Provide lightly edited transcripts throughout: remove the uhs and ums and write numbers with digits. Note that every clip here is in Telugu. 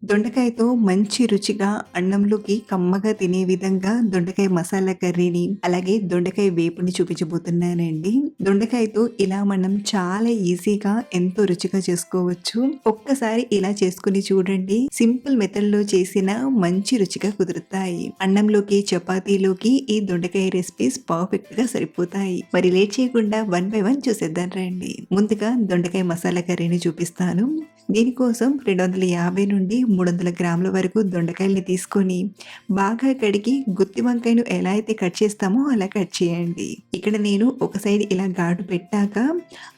దొండకాయతో మంచి రుచిగా అన్నంలోకి కమ్మగా తినే విధంగా దొండకాయ మసాలా కర్రీని, అలాగే దొండకాయ వేపుని చూపించబోతున్నానండి. దొండకాయతో ఇలా మనం చాలా ఈజీగా ఎంతో రుచిగా చేసుకోవచ్చు. ఒక్కసారి ఇలా చేసుకుని చూడండి. సింపుల్ మెథడ్‌లో చేసిన మంచి రుచిగా కుదురుతాయి. అన్నంలోకి, చపాతీలోకి ఈ దొండకాయ రెసిపీస్ పర్ఫెక్ట్‌గా సరిపోతాయి. మరి లేట్ చేయకుండా వన్ బై వన్ చూసేద్దాం రండి. ముందుగా దొండకాయ మసాలా కర్రీని చూపిస్తాను. దీనికోసం 250 నుండి 300 గ్రాముల వరకు దొండకాయల్ని తీసుకొని బాగా కడిగి గుత్తి వంకాయను ఎలా అయితే కట్ చేస్తామో అలా కట్ చేయండి. ఇక్కడ నేను ఒక సైడ్ ఇలా ఘాటు పెట్టాక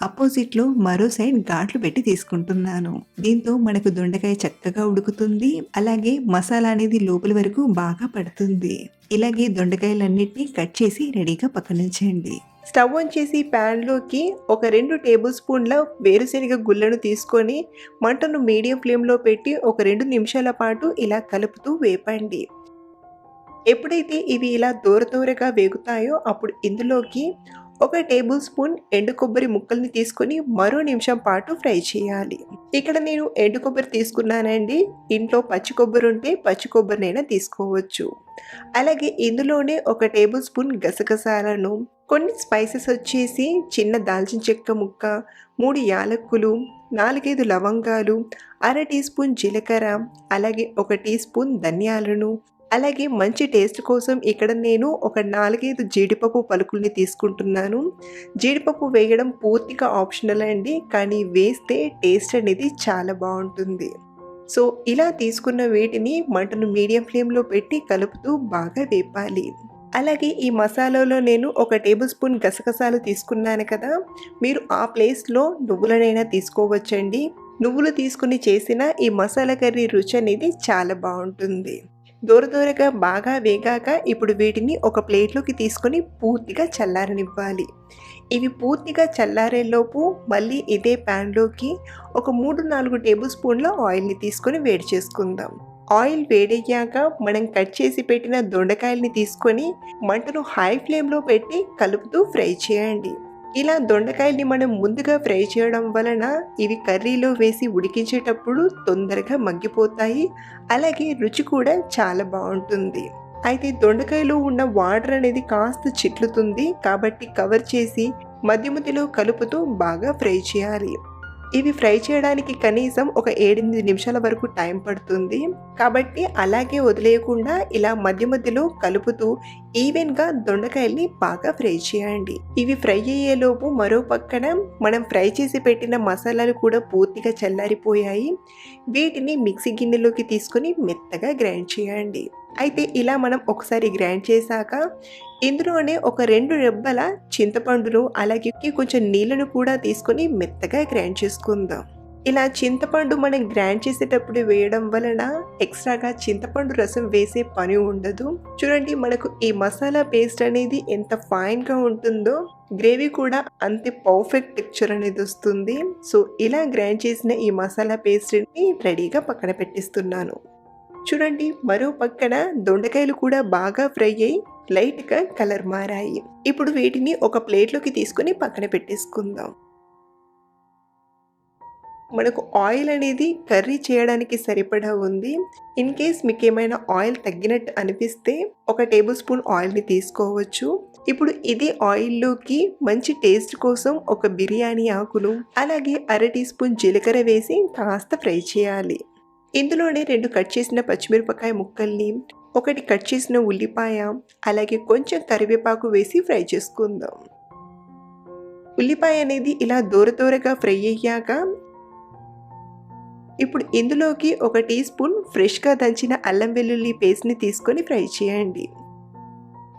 అపోజిట్లో మరో సైడ్ ఘాట్లు పెట్టి తీసుకుంటున్నాను. దీంతో మనకు దొండకాయ చక్కగా ఉడుకుతుంది. అలాగే మసాలా అనేది లోపలి వరకు బాగా పడుతుంది. ఇలాగే దొండకాయలన్నిటినీ కట్ చేసి రెడీగా పక్కనుంచండి. స్టవ్ ఆన్ చేసి ప్యాన్లోకి ఒక 2 టేబుల్ స్పూన్ల వేరుశనగ గుళ్ళను తీసుకొని మంటను మీడియం ఫ్లేమ్లో పెట్టి ఒక 2 నిమిషాల పాటు ఇలా కలుపుతూ వేపండి. ఎప్పుడైతే ఇవి ఇలా దూరగా వేగుతాయో అప్పుడు ఇందులోకి ఒక టేబుల్ స్పూన్ ఎండు కొబ్బరి ముక్కల్ని తీసుకొని మరో నిమిషం పాటు ఫ్రై చేయాలి. ఇక్కడ నేను ఎండు కొబ్బరి తీసుకున్నానండి. ఇంట్లో పచ్చి కొబ్బరి ఉంటే పచ్చి కొబ్బరినైనా తీసుకోవచ్చు. అలాగే ఇందులోనే ఒక టేబుల్ స్పూన్ గసగసాలను, కొన్ని స్పైసెస్ వచ్చేసి చిన్న దాల్చిన చెక్క ముక్క, 3 యాలక్కులు, 4-5 లవంగాలు, అర టీ స్పూన్ జీలకర్ర, అలాగే ఒక టీ స్పూన్ ధనియాలను, అలాగే మంచి టేస్ట్ కోసం ఇక్కడ నేను ఒక 4-5 జీడిపప్పు పలుకుల్ని తీసుకుంటున్నాను. జీడిపప్పు వేయడం పూర్తిగా ఆప్షనల్ అండి, కానీ వేస్తే టేస్ట్ అనేది చాలా బాగుంటుంది. సో ఇలా తీసుకున్న వీటిని మంటను మీడియం ఫ్లేమ్లో పెట్టి కలుపుతూ బాగా వేపాలి. అలాగే ఈ మసాలాలో నేను ఒక టేబుల్ స్పూన్ గసగసాలు తీసుకున్నాను కదా, మీరు ఆ ప్లేస్లో నువ్వులనైనా తీసుకోవచ్చండి. నువ్వులు తీసుకుని చేసిన ఈ మసాలా కర్రీ రుచి అనేది చాలా బాగుంటుంది. దూరగా బాగా వేగాక ఇప్పుడు వీటిని ఒక ప్లేట్లోకి తీసుకొని పూర్తిగా చల్లారనివ్వాలి. ఇవి పూర్తిగా చల్లారేలోపు మళ్ళీ ఇదే ప్యాన్లోకి ఒక 3-4 టేబుల్ స్పూన్ల ఆయిల్ని తీసుకొని వేడి చేసుకుందాం. ఆయిల్ వేడయ్యాక మనం కట్ చేసి పెట్టిన దొండకాయల్ని తీసుకొని మంటను హై ఫ్లేమ్లో పెట్టి కలుపుతూ ఫ్రై చేయండి. ఇలా దొండకాయల్ని మనం ముందుగా ఫ్రై చేయడం వలన ఇవి కర్రీలో వేసి ఉడికించేటప్పుడు తొందరగా మగ్గిపోతాయి. అలాగే రుచి కూడా చాలా బాగుంటుంది. అయితే దొండకాయలో ఉన్న వాటర్ అనేది కాస్త చిట్లుతుంది, కాబట్టి కవర్ చేసి మధ్యలో కలుపుతూ బాగా ఫ్రై చేయాలి. ఇవి ఫ్రై చేయడానికి కనీసం ఒక 7-8 నిమిషాల వరకు టైం పడుతుంది. కాబట్టి అలాగే వదిలేయకుండా ఇలా మధ్యలో కలుపుతూ ఈవెన్గా దొండకాయల్ని బాగా ఫ్రై చేయండి. ఇవి ఫ్రై అయ్యేలోపు మరో పక్కన మనం ఫ్రై చేసి పెట్టిన మసాలాలు కూడా పూర్తిగా చల్లారిపోయాయి. వీటిని మిక్సీ గిన్నెలోకి తీసుకొని మెత్తగా గ్రైండ్ చేయండి. అయితే ఇలా మనం ఒకసారి గ్రైండ్ చేశాక ఇందులోనే ఒక 2 రెబ్బల చింతపండును, అలాగే కొంచెం నీళ్ళను కూడా తీసుకొని మెత్తగా గ్రైండ్ చేసుకుందాం. ఇలా చింతపండు మనం గ్రైండ్ చేసేటప్పుడు వేయడం వలన ఎక్స్ట్రాగా చింతపండు రసం వేసే పని ఉండదు. చూడండి, మనకు ఈ మసాలా పేస్ట్ అనేది ఎంత ఫైన్గా ఉంటుందో, గ్రేవీ కూడా అంతే పర్ఫెక్ట్ టెక్స్చర్ అనేది వస్తుంది. సో ఇలా గ్రైండ్ చేసిన ఈ మసాలా పేస్ట్ని రెడీగా పక్కన పెట్టిస్తున్నాను. చూడండి, మరో పక్కన దొండకాయలు కూడా బాగా ఫ్రై అయ్యి లైట్గా కలర్ మారాయి. ఇప్పుడు వీటిని ఒక ప్లేట్లోకి తీసుకొని పక్కన పెట్టేసుకుందాం. మనకు ఆయిల్ అనేది కర్రీ చేయడానికి సరిపడా ఉంది. ఇన్ కేస్ మీకు ఏమైనా ఆయిల్ తగ్గినట్టు అనిపిస్తే ఒక టేబుల్ స్పూన్ ఆయిల్ని తీసుకోవచ్చు. ఇప్పుడు ఇదే ఆయిల్లోకి మంచి టేస్ట్ కోసం ఒక బిర్యానీ ఆకులు, అలాగే అర టీ స్పూన్ జీలకర్ర వేసి కాస్త ఫ్రై చేయాలి. ఇందులోనే 2 కట్ చేసిన పచ్చిమిరపకాయ ముక్కల్ని, 1 కట్ చేసిన ఉల్లిపాయ, అలాగే కొంచెం కరివేపాకు వేసి ఫ్రై చేసుకుందాం. ఉల్లిపాయ అనేది ఇలా దూరగా ఫ్రై అయ్యాక ఇప్పుడు ఇందులోకి 1 టీ స్పూన్ ఫ్రెష్గా దంచిన అల్లం వెల్లుల్లి పేస్ట్ని తీసుకొని ఫ్రై చేయండి.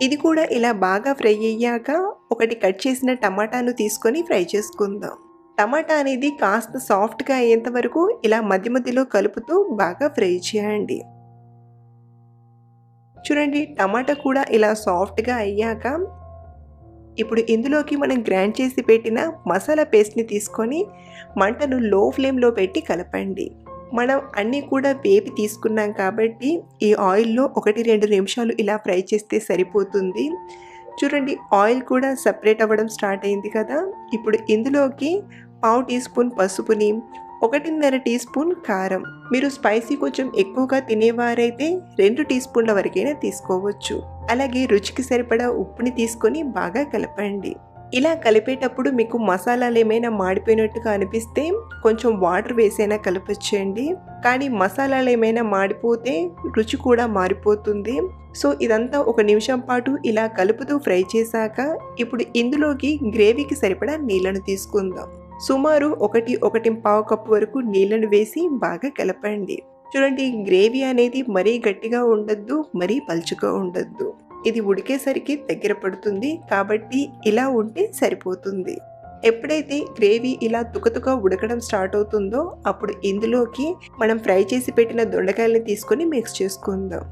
ఇది కూడా ఇలా బాగా ఫ్రై అయ్యాక 1 కట్ చేసిన టమాటాను తీసుకొని ఫ్రై చేసుకుందాం. టమాటా అనేది కాస్త సాఫ్ట్గా అయ్యేంత వరకు ఇలా మధ్యలో కలుపుతూ బాగా ఫ్రై చేయండి. చూడండి, టమాటా కూడా ఇలా సాఫ్ట్గా అయ్యాక ఇప్పుడు ఇందులోకి మనం గ్రైండ్ చేసి పెట్టిన మసాలా పేస్ట్ని తీసుకొని మంటను లో ఫ్లేమ్లో పెట్టి కలపండి. మనం అన్నీ కూడా వేపి తీసుకున్నాం కాబట్టి ఈ ఆయిల్లో 1-2 నిమిషాలు ఇలా ఫ్రై చేస్తే సరిపోతుంది. చూడండి, ఆయిల్ కూడా సపరేట్ అవ్వడం స్టార్ట్ అయింది కదా. ఇప్పుడు ఇందులోకి 1/2 టీ స్పూన్ పసుపుని, 1.5 టీ స్పూన్ కారం. మీరు స్పైసీ కొంచెం ఎక్కువగా తినేవారైతే 2 టీ స్పూన్ల వరకైనా తీసుకోవచ్చు. అలాగే రుచికి సరిపడా ఉప్పుని తీసుకొని బాగా కలపండి. ఇలా కలిపేటప్పుడు మీకు మసాలాలు ఏమైనా మాడిపోయినట్టుగా అనిపిస్తే కొంచెం వాటర్ వేసైనా కలపొచ్చండి. కానీ మసాలాలు ఏమైనా మాడిపోతే రుచి కూడా మారిపోతుంది. సో ఇదంతా 1 నిమిషం పాటు ఇలా కలుపుతూ ఫ్రై చేశాక ఇప్పుడు ఇందులోకి గ్రేవీకి సరిపడా నీళ్లను తీసుకుందాం. సుమారు 1.5 కప్పు వరకు నీళ్లను వేసి బాగా కలపండి. చూడండి, గ్రేవీ అనేది మరీ గట్టిగా ఉండద్దు, మరీ పలుచగా ఉండద్దు. ఇది ఉడికేసరికి దగ్గర పడుతుంది కాబట్టి ఇలా ఉంటే సరిపోతుంది. ఎప్పుడైతే గ్రేవీ ఇలా తుకతుక ఉడకడం స్టార్ట్ అవుతుందో అప్పుడు ఇందులోకి మనం ఫ్రై చేసి పెట్టిన దొండకాయలని తీసుకొని మిక్స్ చేసుకుందాం.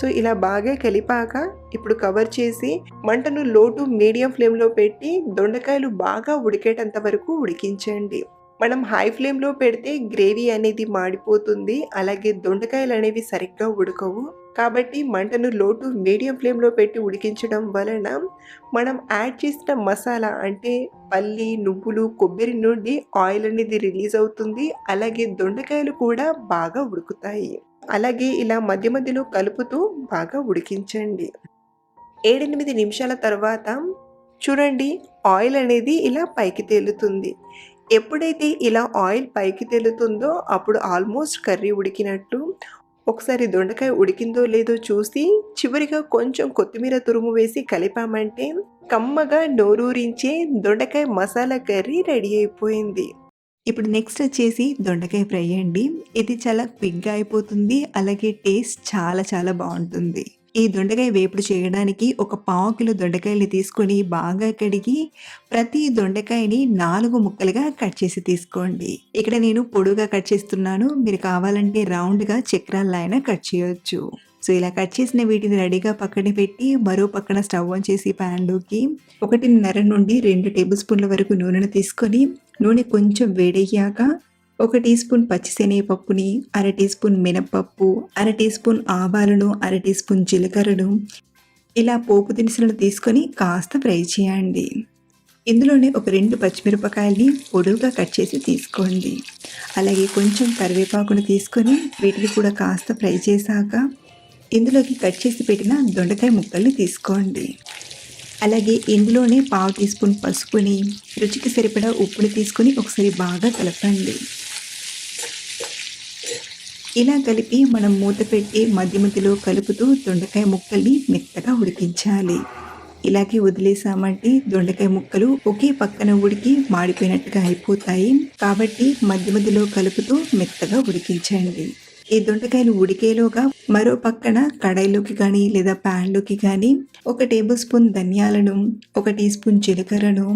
సో ఇలా బాగా కలిపాక ఇప్పుడు కవర్ చేసి మంటను లో టు మీడియం ఫ్లేమ్లో పెట్టి దొండకాయలు బాగా ఉడికేటంత వరకు ఉడికించండి. మనం హై ఫ్లేమ్లో పెడితే గ్రేవీ అనేది మాడిపోతుంది, అలాగే దొండకాయలు అనేవి సరిగ్గా ఉడకవు. కాబట్టి మంటను లో టు మీడియం ఫ్లేమ్లో పెట్టి ఉడికించడం వలన మనం యాడ్ చేసిన మసాలా అంటే పల్లి, నువ్వులు, కొబ్బరి నుండి ఆయిల్ అనేది రిలీజ్ అవుతుంది. అలాగే దొండకాయలు కూడా బాగా ఉడుకుతాయి. అలాగే ఇలా మధ్య మధ్యలో కలుపుతూ బాగా ఉడికించండి. 7-8 నిమిషాల తర్వాత చూడండి, ఆయిల్ అనేది ఇలా పైకి తేలుతుంది. ఎప్పుడైతే ఇలా ఆయిల్ పైకి తేలుతుందో అప్పుడు ఆల్మోస్ట్ కర్రీ ఉడికినట్టు. ఒకసారి దొండకాయ ఉడికిందో లేదో చూసి చివరిగా కొంచెం కొత్తిమీర తురుము వేసి కలిపామంటే కమ్మగా నోరూరించే దొండకాయ మసాలా కర్రీ రెడీ అయిపోయింది. ఇప్పుడు నెక్స్ట్ వచ్చేసి దొండకాయ ఫ్రై అండి. ఇది చాలా క్విక్గా అయిపోతుంది, అలాగే టేస్ట్ చాలా చాలా బాగుంటుంది. ఈ దొండకాయ వేపుడు చేయడానికి ఒక 1/4 కిలో దొండకాయలు తీసుకొని బాగా కడిగి ప్రతి దొండకాయని 4 ముక్కలుగా కట్ చేసి తీసుకోండి. ఇక్కడ నేను పొడుగా కట్ చేస్తున్నాను, మీరు కావాలంటే రౌండ్గా చక్రాల్లా అయినా కట్ చేయొచ్చు. సో ఇలా కట్ చేసిన వీటిని రెడీగా పక్కన పెట్టి మరో పక్కన స్టవ్ ఆన్ చేసి ప్యాన్లోకి 1.5 నుండి 2 టేబుల్ స్పూన్ల వరకు నూనెను తీసుకొని నూనె కొంచెం వేడయ్యాక 1 టీ స్పూన్ పచ్చిశనగపప్పుని, 1/2 టీ స్పూన్ మినపప్పు, 1/2 టీ స్పూన్ ఆవాలను, 1/2 టీ స్పూన్ జీలకర్రను ఇలా పోపు దినుసులను తీసుకొని కాస్త ఫ్రై చేయండి. ఇందులోనే ఒక 2 పచ్చిమిరపకాయల్ని పొడువుగా కట్ చేసి తీసుకోండి. అలాగే కొంచెం కరివేపాకును తీసుకొని వీటిని కూడా కాస్త ఫ్రై చేశాక ఇందులోకి కట్ చేసి పెట్టిన దొండకాయ ముక్కల్ని తీసుకోండి. అలాగే ఇందులోనే 1/2 టీ స్పూన్ పసుపుని, రుచికి సరిపడా ఉప్పుని తీసుకొని ఒకసారి బాగా కలపండి. ఇలా కలిపి మనం మూత పెట్టి మధ్య మధ్యలో కలుపుతూ దొండకాయ ముక్కల్ని మెత్తగా ఉడికించాలి. ఇలాగే వదిలేసామంటే దొండకాయ ముక్కలు ఒకే పక్కన ఉడికి మాడిపోయినట్టుగా అయిపోతాయి. కాబట్టి మధ్య మధ్యలో కలుపుతూ మెత్తగా ఉడికించండి. ఈ దొండకాయలు ఉడికేలోగా మరో పక్కన కడాయిలోకి కానీ లేదా ప్యాన్లోకి కానీ 1 టేబుల్ స్పూన్ ధనియాలను, 1 టీ స్పూన్ జీలకర్రను,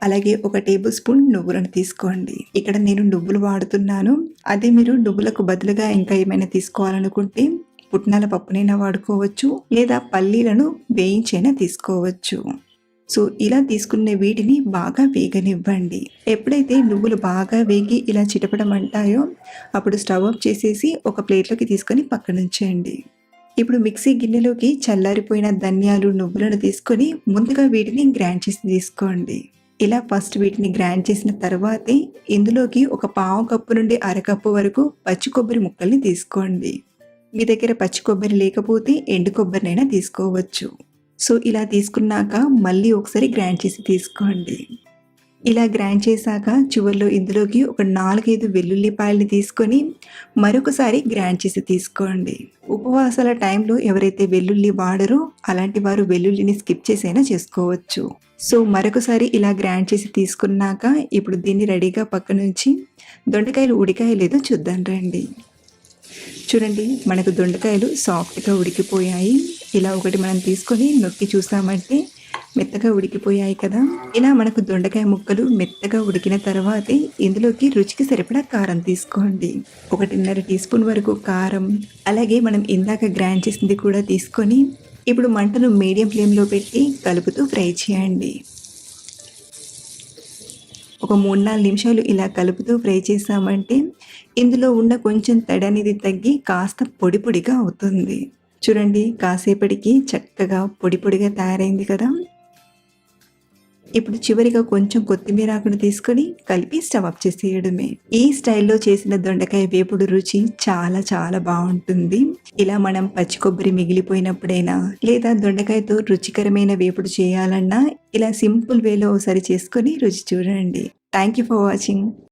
అలాగే 1 టేబుల్ స్పూన్ నువ్వులను తీసుకోండి. ఇక్కడ నేను నువ్వులు వాడుతున్నాను. అదే మీరు నువ్వులకు బదులుగా ఇంకా ఏమైనా తీసుకోవాలనుకుంటే పుట్నాల పప్పునైనా వాడుకోవచ్చు, లేదా పల్లీలను వేయించైనా తీసుకోవచ్చు. సో ఇలా తీసుకునే వీటిని బాగా వేగనివ్వండి. ఎప్పుడైతే నువ్వులు బాగా వేగి ఇలా చిటపడమంటాయో అప్పుడు స్టవ్ ఆఫ్ చేసేసి ఒక ప్లేట్లోకి తీసుకొని పక్కనుంచండి. ఇప్పుడు మిక్సీ గిన్నెలోకి చల్లారిపోయిన ధనియాలు, నువ్వులను తీసుకొని ముందుగా వీటిని గ్రైండ్ చేసి తీసుకోండి. ఇలా ఫస్ట్ వీటిని గ్రైండ్ చేసిన తర్వాతే ఇందులోకి ఒక 1/2 కప్పు నుండి 1/2 కప్పు వరకు పచ్చి కొబ్బరి ముక్కల్ని తీసుకోండి. మీ దగ్గర పచ్చి కొబ్బరి లేకపోతే ఎండు కొబ్బరినైనా తీసుకోవచ్చు. సో ఇలా తీసుకున్నాక మళ్ళీ ఒకసారి గ్రైండ్ చేసి తీసుకోండి. ఇలా గ్రైండ్ చేశాక చివరిలో ఇందులోకి ఒక 4-5 వెల్లుల్లిపాయలని తీసుకొని మరొకసారి గ్రైండ్ చేసి తీసుకోండి. ఉపవాసాల టైంలో ఎవరైతే వెల్లుల్లి వాడరో అలాంటి వారు వెల్లుల్లిని స్కిప్ చేసైనా చేసుకోవచ్చు. సో మరొకసారి ఇలా గ్రైండ్ చేసి తీసుకున్నాక ఇప్పుడు దీన్ని రెడీగా పక్కనుంచి దొండకాయలు ఉడికాయో లేదో చూద్దాం రండి. చూడండి, మనకు దొండకాయలు సాఫ్ట్గా ఉడికిపోయాయి. ఇలా ఒకటి మనం తీసుకొని నొక్కి చూసామంటే మెత్తగా ఉడికిపోయాయి కదా. ఇలా మనకు దొండకాయ ముక్కలు మెత్తగా ఉడికిన తర్వాతే ఇందులోకి రుచికి సరిపడా కారం తీసుకోండి. 1.5 టీ స్పూన్ వరకు కారం, అలాగే మనం ఇందాక గ్రైండ్ చేసింది కూడా తీసుకొని ఇప్పుడు మంటను మీడియం ఫ్లేమ్లో పెట్టి కలుపుతూ ఫ్రై చేయండి. ఒక 3-4 నిమిషాలు ఇలా కలుపుతూ ఫ్రై చేసామంటే ఇందులో ఉన్న కొంచెం తడి అనేది తగ్గి కాస్త పొడి పొడిగా అవుతుంది. చూడండి, కాసేపటికి చక్కగా పొడి పొడిగా తయారైంది కదా. ఇప్పుడు చివరిగా కొంచెం కొత్తిమీర ఆకును తీసుకొని కలిపి స్టవ్ ఆఫ్ చేసేయడమే. ఈ స్టైల్లో చేసిన దొండకాయ వేపుడు రుచి చాలా చాలా బాగుంటుంది. ఇలా మనం పచ్చి కొబ్బరి మిగిలిపోయినప్పుడైనా లేదా దొండకాయతో రుచికరమైన వేపుడు చేయాలన్నా ఇలా సింపుల్ వేలో ఒకసారి చేసుకొని రుచి చూడండి. Thank you for watching.